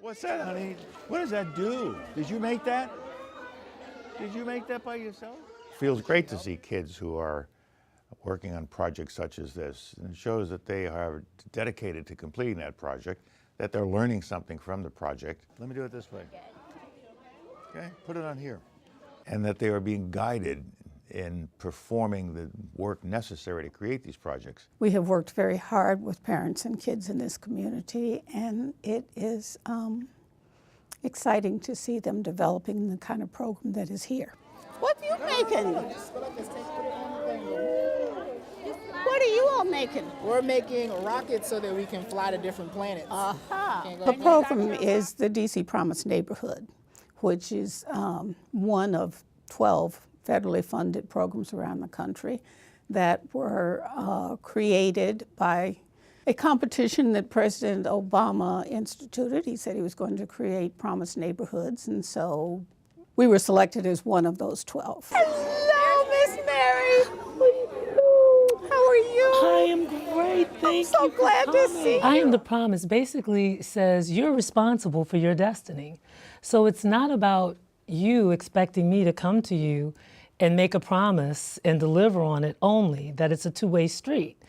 What's that, honey? What does that do? Did you make that? Did you make that by yourself? Feels great to see kids who are working on projects such as this. And it shows that they are dedicated to completing that project, that they're learning something from the project. Let me do it this way. Okay, put it on here. And that they are being guided in performing the work necessary to create these projects. We have worked very hard with parents and kids in this community, and it is exciting to see them developing the kind of program that is here. What are you making? What are you all making? We're making rockets so that we can fly to different planets. The program is the DC Promise Neighborhood, which is one of 12 federally funded programs around the country that were created by a competition that President Obama instituted. He said he was going to create Promise Neighborhoods, and so we were selected as one of those 12. Hello, Miss Mary. How are you? I am great, thank you. I'm so glad to see you. I Am the Promise basically says you're responsible for your destiny. So it's not about you expecting me to come to you and make a promise and deliver on it only, that it's a two-way street.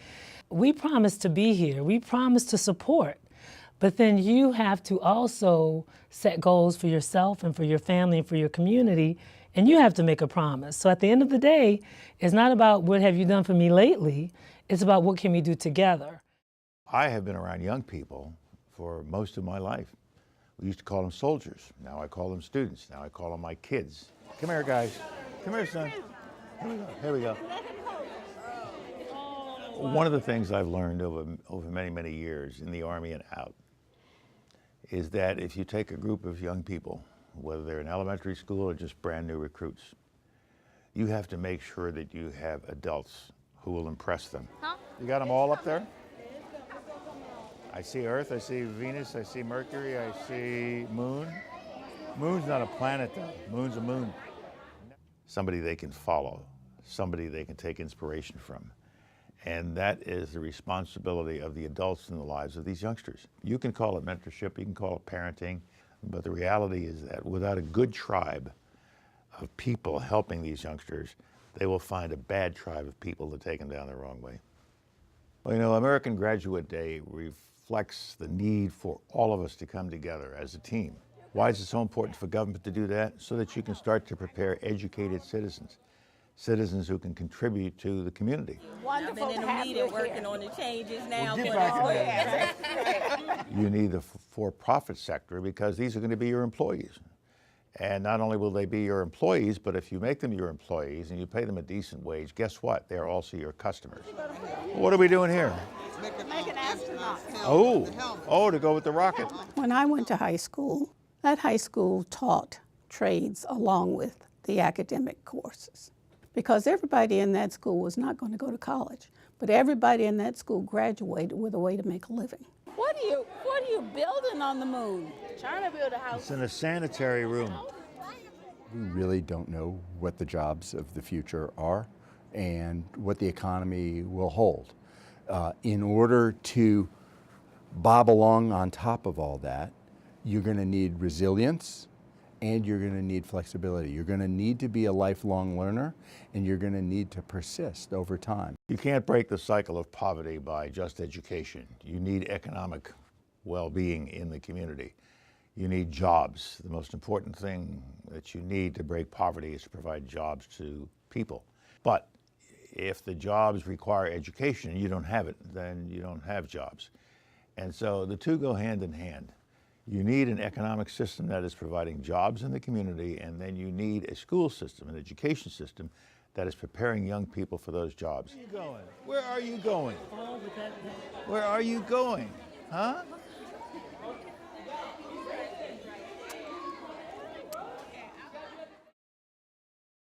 We promise to be here, we promise to support, but then you have to also set goals for yourself and for your family and for your community, and you have to make a promise. So at the end of the day, it's not about what have you done for me lately, it's about what can we do together. I have been around young people for most of my life. We used to call them soldiers. Now I call them students. Now I call them my kids. Come here, guys. Come here, son. Here we go. Here we go. One of the things I've learned over many, many years in the Army and out is that if you take a group of young people, whether they're in elementary school or just brand new recruits, you have to make sure that you have adults who will impress them. You got them all up there? I see Earth, I see Venus, I see Mercury, I see Moon. Moon's not a planet though, Moon's a moon. Somebody they can follow, somebody they can take inspiration from. And that is the responsibility of the adults in the lives of these youngsters. You can call it mentorship, you can call it parenting, but the reality is that without a good tribe of people helping these youngsters, they will find a bad tribe of people that take them down the wrong way. Well, you know, American Graduate Day reflects the need for all of us to come together as a team. Why is it so important for government to do that? So that you can start to prepare educated citizens, citizens who can contribute to the community. Wonderful. I've been in the meeting working on the changes now. You need the for-profit sector because these are going to be your employees. And not only will they be your employees, but if you make them your employees and you pay them a decent wage, guess what? They're also your customers. What are we doing here? Making astronauts. Oh, to go with the rocket. When I went to high school, that high school taught trades along with the academic courses, because everybody in that school was not going to go to college, but everybody in that school graduated with a way to make a living. What are you building on the moon? Trying to build a house. It's in a sanitary room. We really don't know what the jobs of the future are and what the economy will hold. In order to bob along on top of all that, you're going to need resilience and you're going to need flexibility. You're going to need to be a lifelong learner and you're going to need to persist over time. You can't break the cycle of poverty by just education. You need economic well-being in the community. You need jobs. The most important thing that you need to break poverty is to provide jobs to people. But if the jobs require education and you don't have it, then you don't have jobs. And so the two go hand in hand. You need an economic system that is providing jobs in the community, and then you need a school system, an education system that is preparing young people for those jobs. Where are you going? Where are you going? Where are you going? Huh?